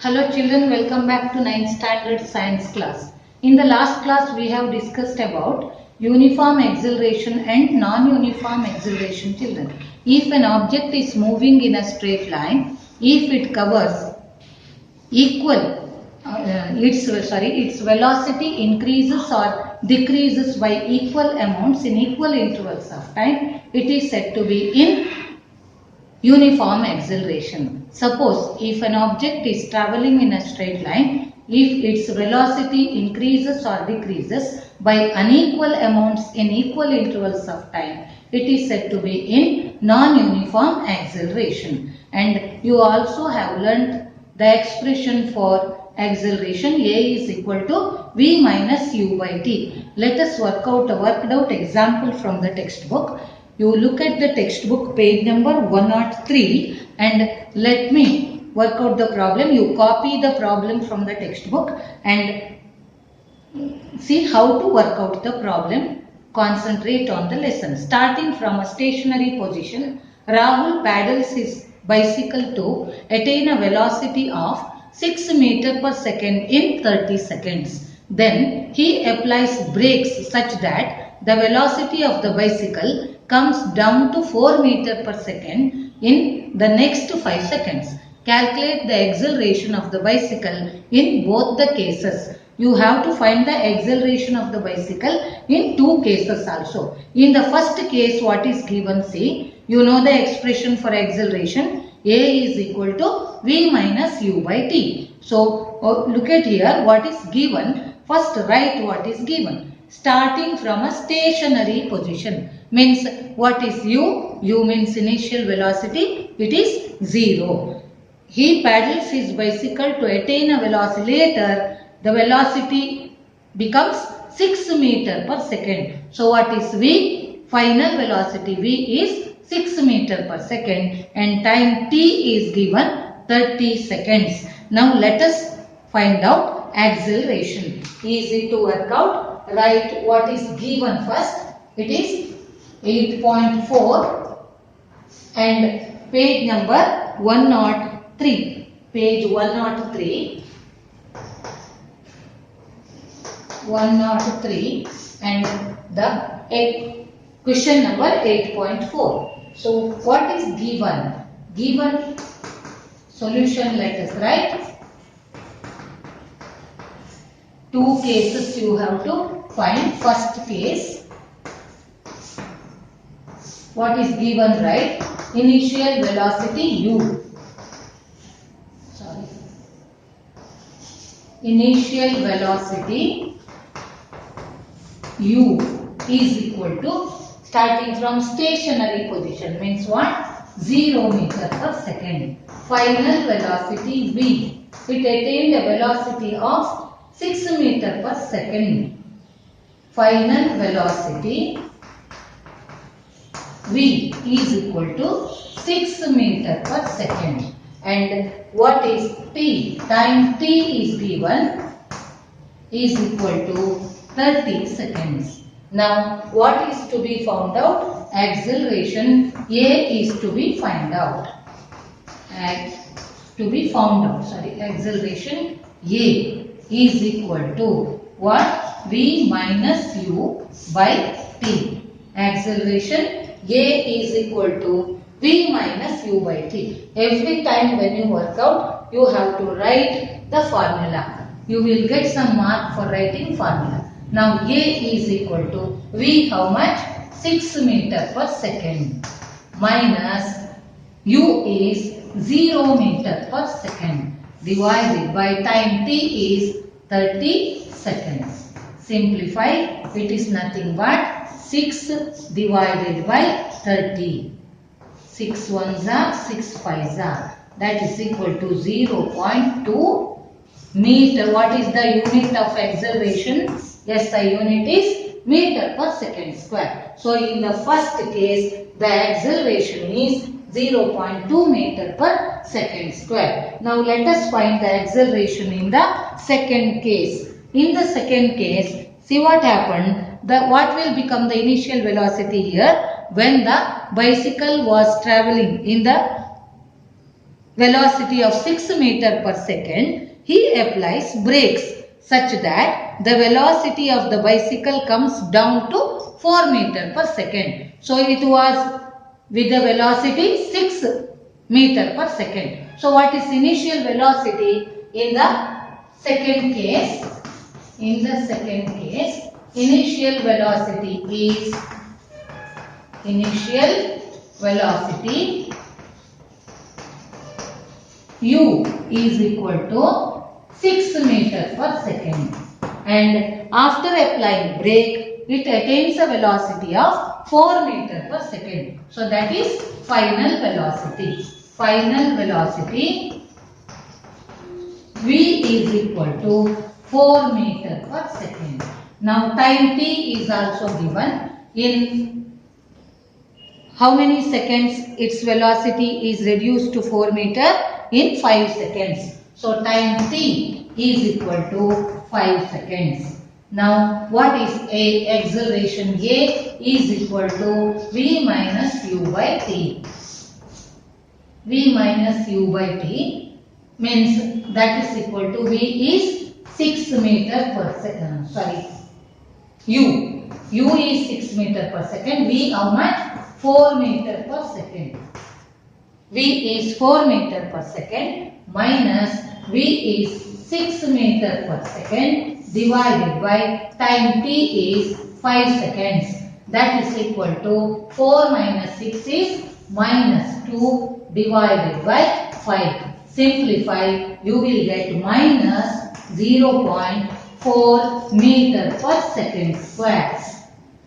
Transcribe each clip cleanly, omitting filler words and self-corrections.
Hello children, welcome back to 9th standard science class. In the last class we have discussed about uniform acceleration and non-uniform acceleration children. If an object is moving in a straight line, if it covers its velocity increases or decreases by equal amounts in equal intervals of time, it is said to be in uniform acceleration. Suppose if an object is traveling in a straight line, if its velocity increases or decreases by unequal amounts in equal intervals of time, it is said to be in non-uniform acceleration. And you also have learnt the expression for acceleration A is equal to V minus U by T. Let us work out a worked out example from the textbook. You look at the textbook page number 103 and let me work out the problem. You copy the problem from the textbook and see how to work out the problem. Concentrate on the lesson. Starting from a stationary position, Rahul paddles his bicycle to attain a velocity of 6 meters per second in 30 seconds. Then he applies brakes such that the velocity of the bicycle comes down to 4 meters per second in the next 5 seconds. Calculate the acceleration of the bicycle in both the cases. You have to find the acceleration of the bicycle in two cases also. In the first case, what is given? See, you know the expression for acceleration. A is equal to V minus U by T. So, look at here what is given. First write what is given. Starting from a stationary position means what is U? U means initial velocity. It is 0. He paddles his bicycle to attain a velocity. Later, the velocity becomes 6 meters per second. So, what is V? Final velocity V is 6 meters per second and time T is given 30 seconds. Now, let us find out acceleration. Easy to work out. Write what is given first. It is 8.4 and page number 103. Page 103. 103 and the question number 8.4. So what is given? Given solution, let us write. Two cases you have to find. First case, what is given, right? Initial velocity U. Initial velocity U is equal to, starting from stationary position means what? 0 meter per second. Final velocity V. It attained a velocity of 6 meter per second. Final velocity V is equal to 6 meter per second. And what is T? Time T is given is equal to 30 seconds. Now, what is to be found out? Acceleration A is to be found out. Acceleration A is equal to what? V minus U by T. Acceleration A is equal to V minus U by T. Every time when you work out, you have to write the formula. You will get some mark for writing formula. Now A is equal to V how much? 6 meter per second minus U is 0 meter per second divided by time T is 30 seconds. Simplify, it is nothing but 6 divided by 30. 6 ones are 6 5s are. That is equal to 0.2 meter. What is the unit of acceleration? SI unit is meter per second square. So, in the first case, the acceleration is 0.2 meter per second square. Now, let us find the acceleration in the second case. In the second case, see what happened. What will become the initial velocity here? When the bicycle was traveling in the velocity of 6 meter per second, he applies brakes such that the velocity of the bicycle comes down to 4 meter per second. So it was with the velocity 6 meter per second. So what is initial velocity in the second case? In the second case, initial velocity u is equal to 6 meter per second, and after applying brake it attains a velocity of 4 meter per second. So that is final velocity. Final velocity v is equal to 4 meter per second. Now time t is also given. In how many seconds its velocity is reduced to 4 meter? In 5 seconds. So time t is equal to 5 seconds. Now what is A? Acceleration A is equal to v minus u by t. V minus u by t means that is equal to v is 6 meter per second. U is 6 meter per second. V how much? 4 meter per second. V is 4 meter per second minus V is 6 meter per second divided by time t is 5 seconds. That is equal to 4 minus 6 is minus 2 divided by 5. Simplify, you will get minus 0.4 meter per second square.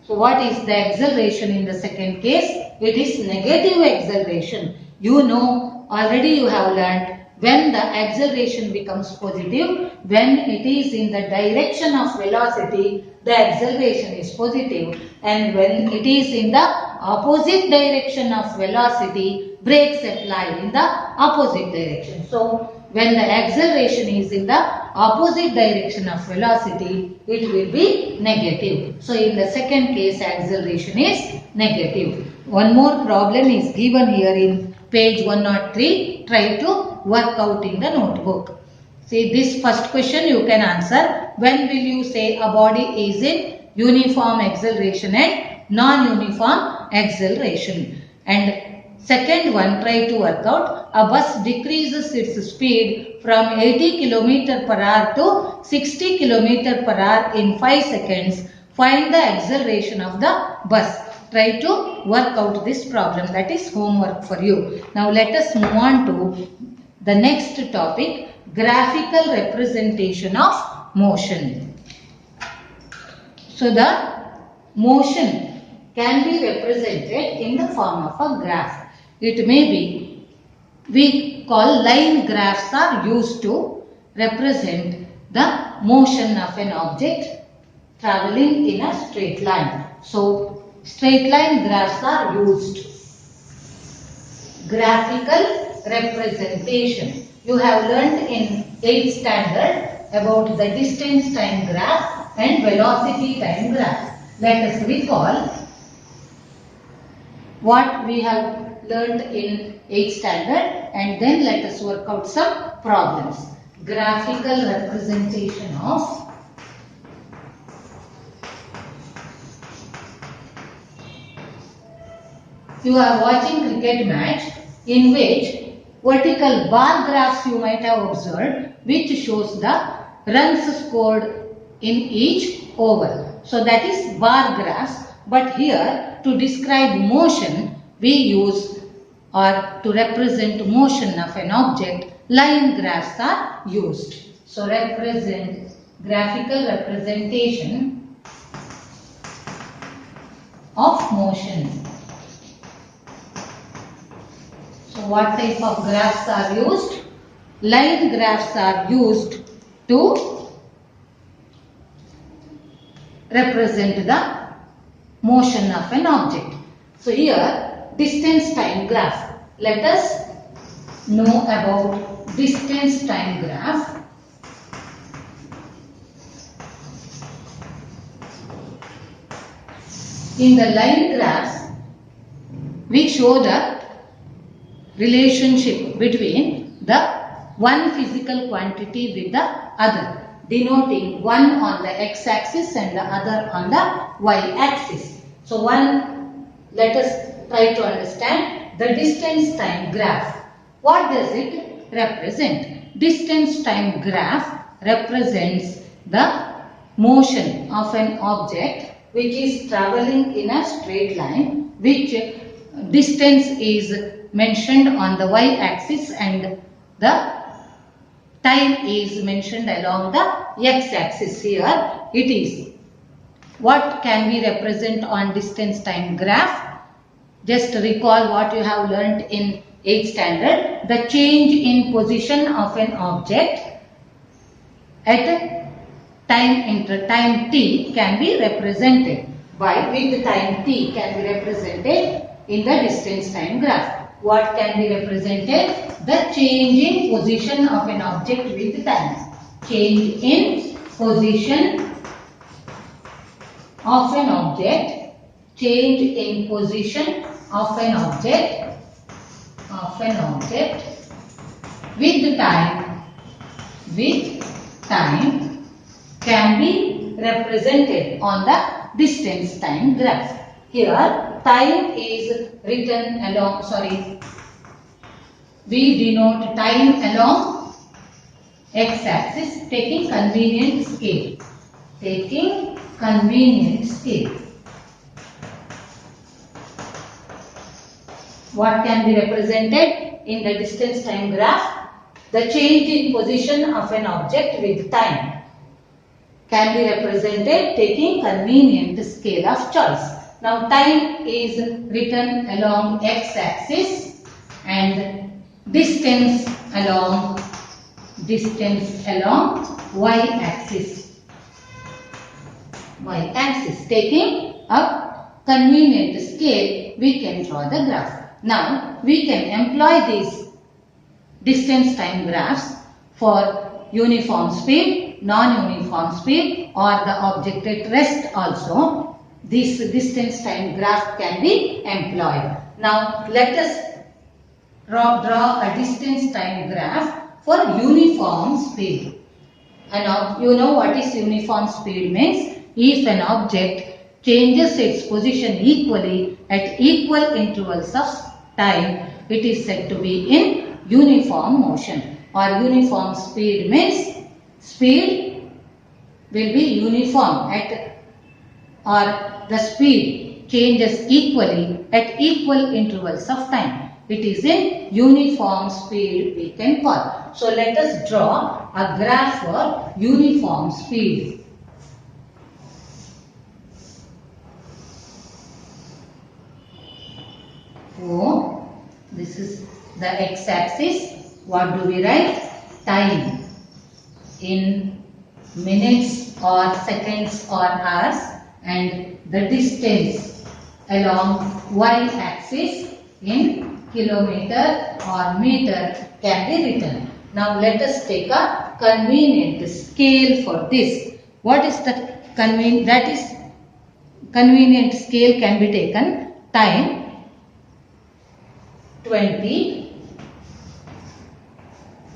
So what is the acceleration in the second case? It is negative acceleration. You know, already you have learnt, when the acceleration becomes positive, when it is in the direction of velocity, the acceleration is positive, and when it is in the opposite direction of velocity, brakes apply in the opposite direction. So when the acceleration is in the opposite direction of velocity, it will be negative. So in the second case, acceleration is negative. One more problem is given here in page 103. Try to work out in the notebook. See, this first question you can answer. When will you say a body is in uniform acceleration and non-uniform acceleration? And second one, try to work out. A bus decreases its speed from 80 km per hour to 60 km per hour in 5 seconds. Find the acceleration of the bus. Try to work out this problem. That is homework for you. Now let us move on to the next topic, graphical representation of motion. So the motion can be represented in the form of a graph. It may be, we call line graphs are used to represent the motion of an object traveling in a straight line. So straight line graphs are used. Graphical representation. You have learnt in 8th standard about the distance time graph and velocity time graph. Let us recall what we have learnt in 8th standard and then let us work out some problems. Graphical representation of you are watching cricket match in which vertical bar graphs you might have observed, which shows the runs scored in each over. So that is bar graphs, but here to describe motion we use, or to represent motion of an object, line graphs are used. So graphical representation of motion. So what type of graphs are used? Line graphs are used to represent the motion of an object. So here distance time graph. Let us know about distance time graph. In the line graphs we show the relationship between the one physical quantity with the other, denoting one on the x-axis and the other on the y-axis. So let us try to understand the distance time graph. What does it represent? Distance time graph represents the motion of an object which is traveling in a straight line, which distance is mentioned on the y-axis and the time is mentioned along the x-axis. Here it is. What can we represent on distance time graph? Just recall what you have learnt in 8th standard. The change in position of an object at time t can be represented with time t can be represented in the distance time graph. What can be represented? The change in position of an object with time. Change in position of an object. Change in position of an object with time can be represented on the distance time graph. Here time is written along, we denote time along x-axis taking convenient scale. What can be represented in the distance time graph? The change in position of an object with time can be represented taking convenient scale of choice. Now time is written along x-axis and distance along y-axis. Taking a convenient scale, we can draw the graph. Now we can employ these distance time graphs for uniform speed, non-uniform speed, or the object at rest also. This distance time graph can be employed. Now let us draw a distance time graph for uniform speed. And you know what is uniform speed means? If an object changes its position equally at equal intervals of time, it is said to be in uniform motion. Or uniform speed means speed will be uniform or the speed changes equally at equal intervals of time. It is in uniform speed we can call. So let us draw a graph for uniform speed. So this is the x-axis. What do we write? Time in minutes or seconds or hours, and the distance along y-axis in kilometer or meter can be written. Now let us take a convenient scale for this. What is the convenient scale can be taken? Time 20,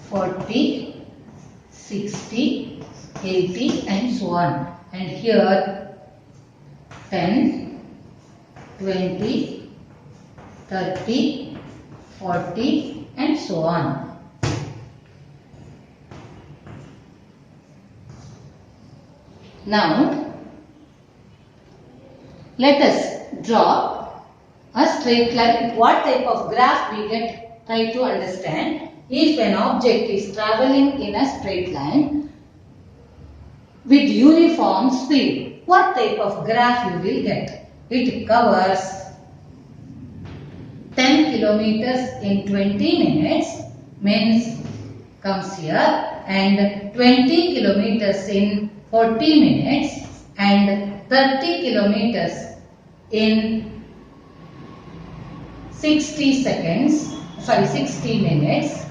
40, 60, 80 and so on. And here 10, 20, 30, 40 and so on. Now let us draw a straight line. What type of graph we get? Try to understand. If an object is traveling in a straight line with uniform speed, what type of graph you will get? It covers 10 kilometers in 20 minutes, means comes here, and 20 kilometers in 40 minutes and 30 kilometers in 60 minutes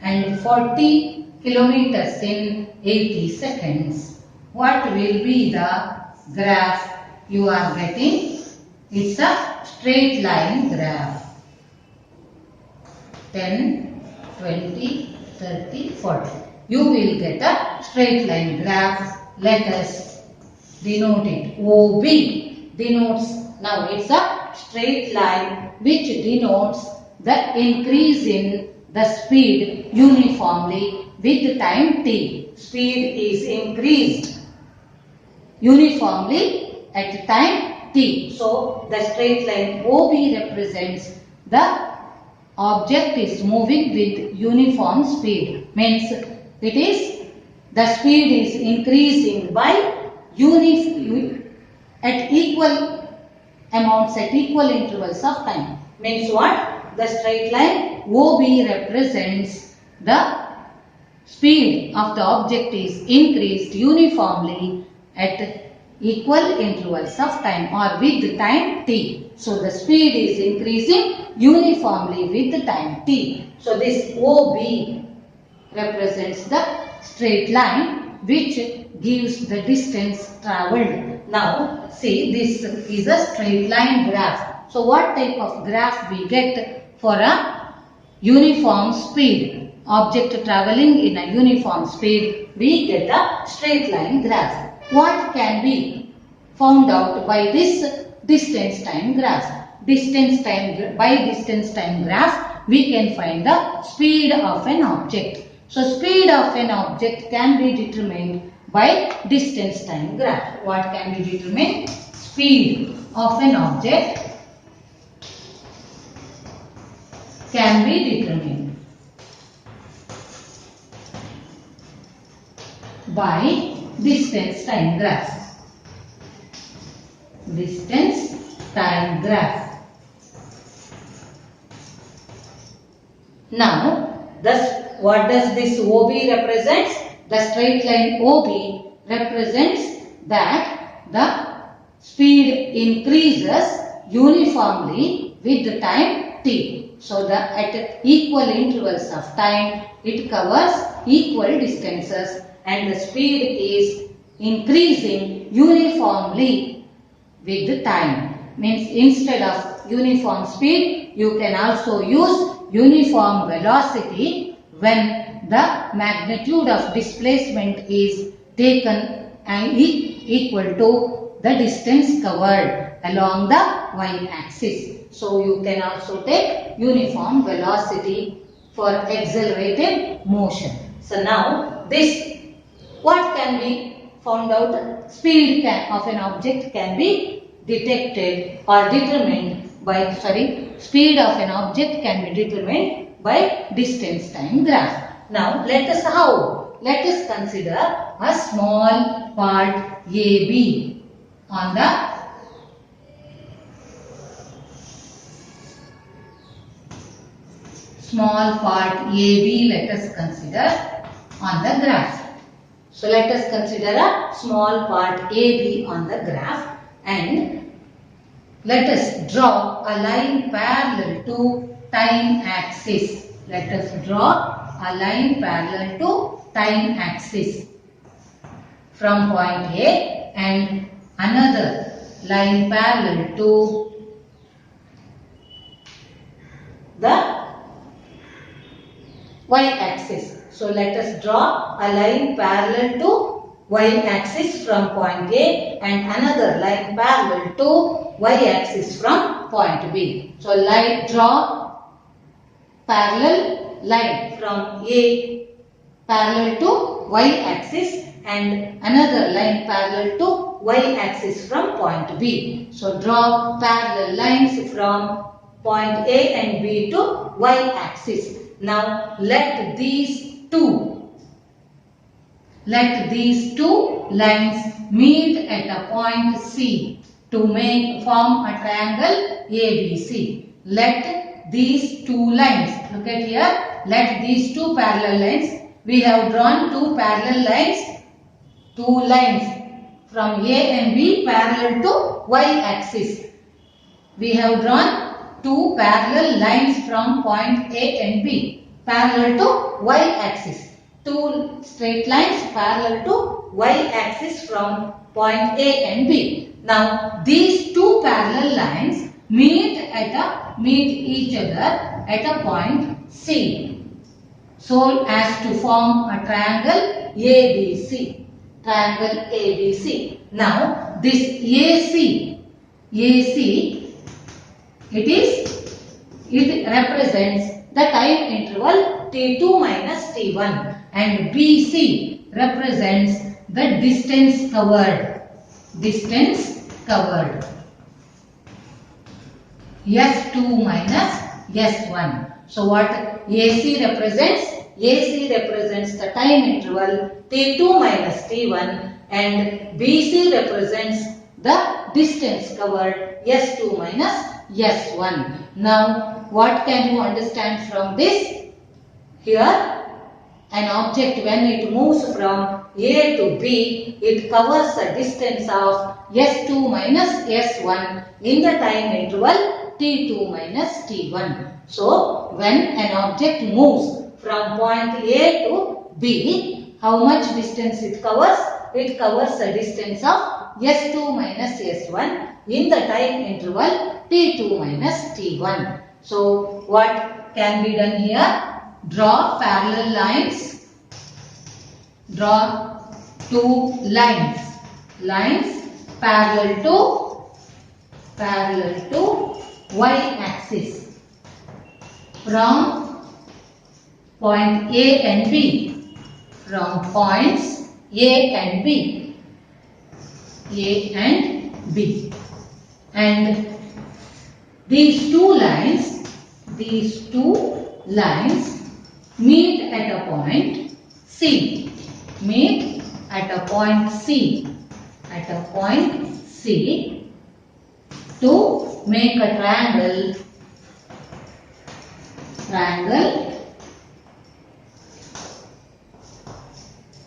and 40 kilometers in 80 seconds. What will be the graph you are getting? It's a straight line graph. 10, 20, 30, 40. You will get a straight line graph. Let us denote it. OB denotes, now it's a straight line which denotes the increase in the speed uniformly with time t. Speed is increased uniformly at time t. So the straight line OB represents the object is moving with uniform speed. Means it is the speed is increasing by at equal amounts at equal intervals of time. Means what? The straight line OB represents the speed of the object is increased uniformly at equal intervals of time or with time t. So the speed is increasing uniformly with the time t. So this OB represents the straight line which gives the distance travelled. Now see, this is a straight line graph. So what type of graph we get for a uniform speed? Object travelling in a uniform speed, we get a straight line graph. What can be found out by this distance time graph? By distance time graph, we can find the speed of an object. So speed of an object can be determined by distance time graph. What can be determined? Speed of an object can be determined by distance time graph. Distance time graph. Now, what does this OB represent? The straight line OB represents that the speed increases uniformly with the time t. So at equal intervals of time, it covers equal distances and the speed is increasing uniformly with the time. Means instead of uniform speed, you can also use uniform velocity when the magnitude of displacement is taken and equal to the distance covered along the y-axis. So you can also take uniform velocity for accelerated motion. So now this, what can be found out? Speed of an object can be detected or determined by, speed of an object can be determined by distance time graph. Now let us how? Let us consider a small part AB on the small part AB, let us consider on the graph. So let us consider a small part AB on the graph and let us draw a line parallel to time axis. Let us draw a line parallel to time axis from point A and another line parallel to the y-axis. So let us draw a line parallel to y-axis from point A and another line parallel to y-axis from point B. So draw parallel line from A parallel to y-axis and another line parallel to y-axis from point B. So draw parallel lines from point A and B to y-axis. Now let these two lines meet at a point C to form a triangle ABC. Let these two lines, look at here, let these two parallel lines, we have drawn two parallel lines, two lines from A and B parallel to y-axis. We have drawn two parallel lines from point A and B parallel to y-axis. Two straight lines parallel to y-axis from point A and B. Now these two parallel lines meet each other at a point C, so as to form a triangle ABC. Triangle ABC. Now this AC, it represents the time interval T2 minus T1, and BC represents the distance covered. S2 minus S1. So what AC represents? AC represents the time interval T2 minus T1, and BC represents the distance covered S2 minus S1. Now what can you understand from this? Here an object, when it moves from A to B, it covers a distance of S2 minus S1 in the time interval T2 minus T1. So when an object moves from point A to B, how much distance it covers? It covers a distance of S2 minus S1 in the time interval T2 minus T1. So what can be done here? Draw parallel lines. Draw two lines parallel to y-axis from point A and B, from points A and B, and these two lines meet at a point C. To make a triangle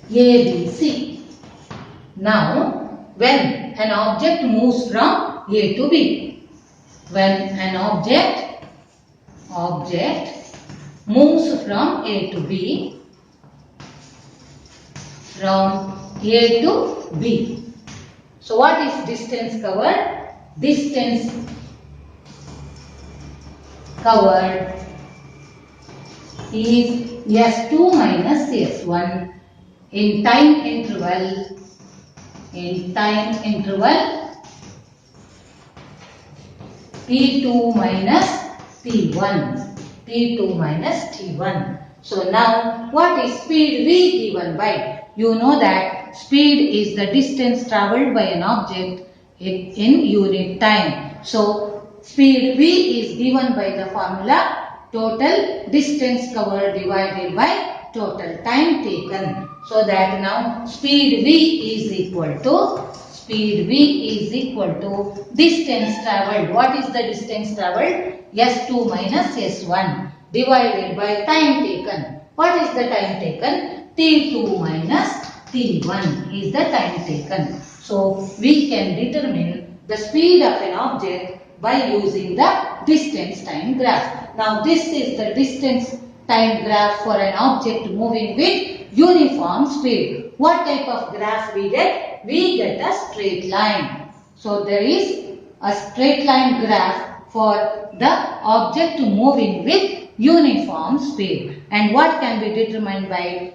ABC. Now when an object moves from A to B, moves from A to B, so what is distance covered? Distance covered is S2 minus S1 in time interval T2 minus T1. So now what is speed V given by? You know that speed is the distance travelled by an object in unit time. So speed V is given by the formula total distance covered divided by total time taken. So that now speed V is equal to distance travelled. What is the distance travelled? S2 minus S1 divided by time taken. What is the time taken? T2 minus T1 is the time taken. So we can determine the speed of an object by using the distance time graph. Now this is the distance time graph for an object moving with uniform speed. What type of graph we get? We get a straight line. So there is a straight line graph for the object moving with uniform speed. And what can be determined by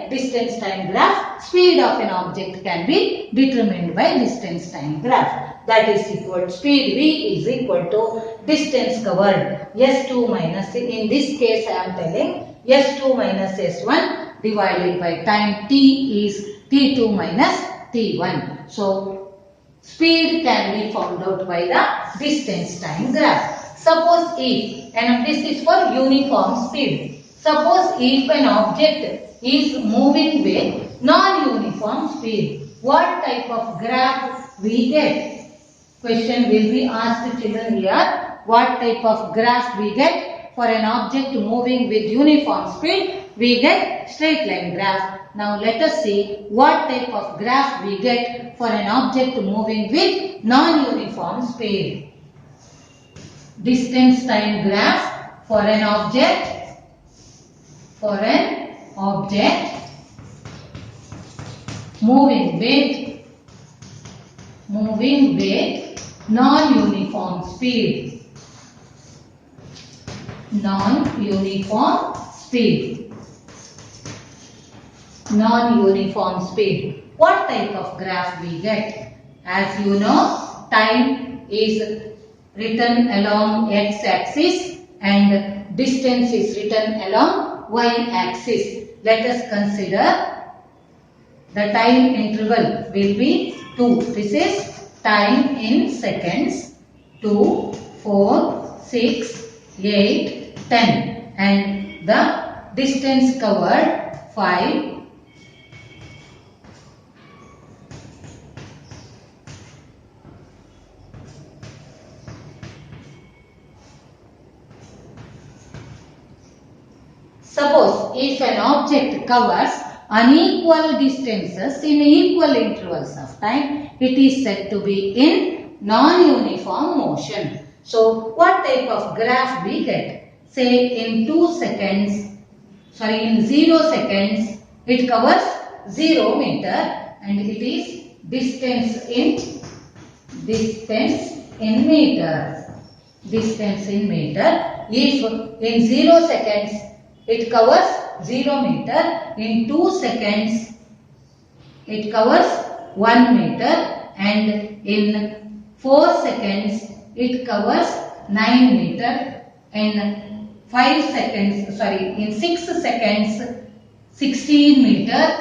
distance time graph? Speed of an object can be determined by distance time graph. That is equal to speed V is equal to distance covered S2 minus, in this case I am telling S2 minus S1 divided by time T is T2 minus T1. So speed can be found out by the distance time graph. Suppose if, and this is for uniform speed. Suppose if an object is moving with non-uniform speed, what type of graph we get? Question will be asked children here. What type of graph we get? For an object moving with uniform speed, we get straight line graph. Now let us see what type of graph we get for an object moving with non-uniform speed. Distance time graph for an object moving with non-uniform speed. non-uniform speed. Non-uniform speed. What type of graph we get? As you know, time is written along x-axis and distance is written along y-axis. Let us consider the time interval will be 2. This is time in seconds. 2, 4, 6, 8, 10. And the distance covered 5. Suppose if an object covers unequal distances in equal intervals of time, it is said to be in non-uniform motion. So, what type of graph we get? Say in 2 seconds, in 0 seconds, it covers 0 meter and it is distance in meter. Distance in meter. If in 0 seconds it covers 0 meter, in 2 seconds it covers 1 meter and in 4 seconds it covers 9 meter and 5 seconds, in 6 seconds 16 meter.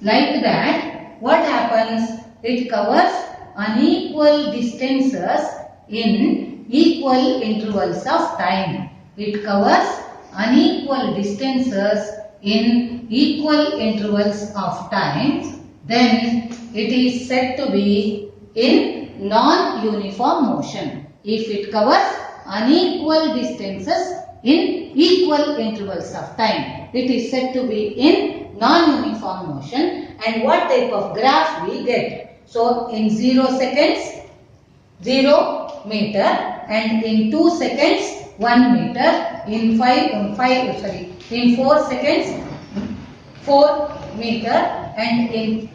Like that, what happens? It covers unequal distances in equal intervals of time. It covers unequal distances in equal intervals of time, then it is said to be in non-uniform motion. If it covers unequal distances in equal intervals of time, it is said to be in non-uniform motion. And what type of graph we get? So in 0 seconds 0 meter and in 2 seconds 1 meter, in 4 seconds 4 meter and in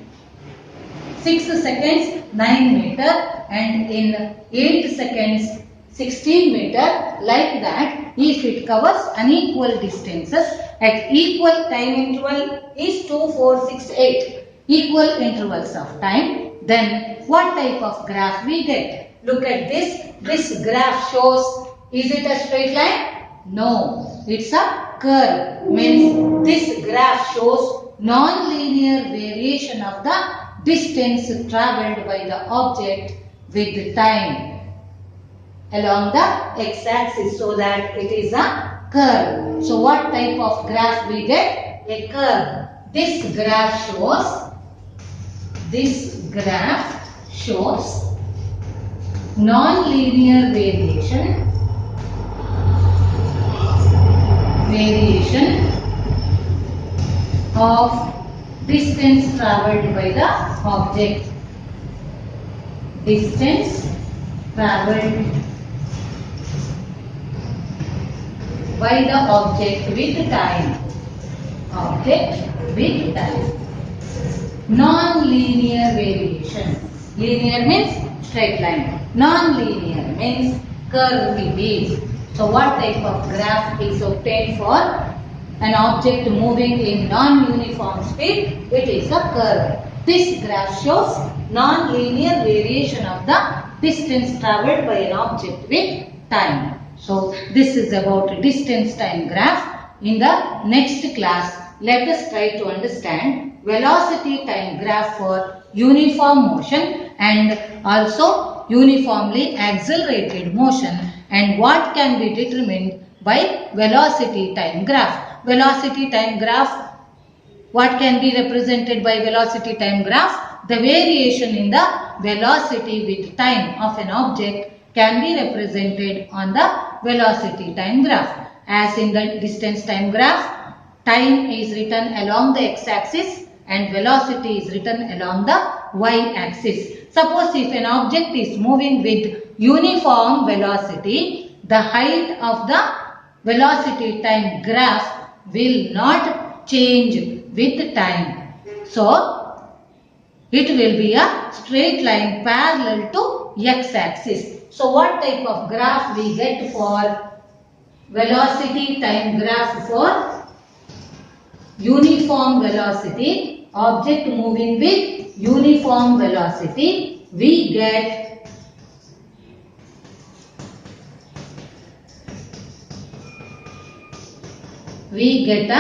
6 seconds 9 meter and in 8 seconds 16 meter. Like that, if it covers unequal distances at equal time interval is 2, 4, 6, 8 equal intervals of time, then what type of graph we get? Look at this. This graph shows, is it a straight line? No, it's a curve. Means this graph shows non-linear variation of the distance travelled by the object with the time along the x-axis, so that it is a curve. So what type of graph we get? A curve. This graph shows non-linear variation of distance travelled by the object. Distance travelled by the object with time. Non-linear variation. Linear means straight line. Non-linear means curvy. So what type of graph is obtained for an object moving in non-uniform speed? It is a curve. This graph shows non-linear variation of the distance travelled by an object with time. So this is about distance time graph. In the next class, let us try to understand velocity time graph for uniform motion and also uniformly accelerated motion, and what can be determined by velocity time graph. Velocity time graph, what can be represented by velocity time graph? The variation in the velocity with time of an object can be represented on the velocity time graph. As in the distance time graph, time is written along the x-axis and velocity is written along the y-axis. Suppose if an object is moving with uniform velocity, the height of the velocity time graph will not change with time. So, it will be a straight line parallel to x-axis. So, what type of graph we get for velocity time graph for uniform velocity, object moving with uniform velocity, we get a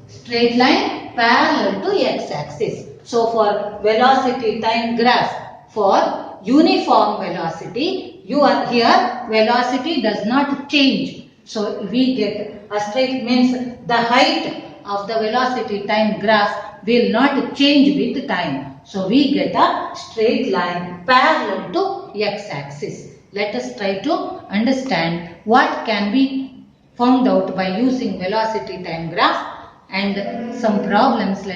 straight line parallel to x-axis. So for velocity time graph for uniform velocity, here velocity does not change. So we get a straight means the height of the velocity time graph will not change with time. So we get a straight line parallel to x-axis. Let us try to understand what can be found out by using velocity time graph and some problems,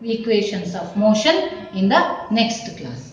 equations of motion in the next class.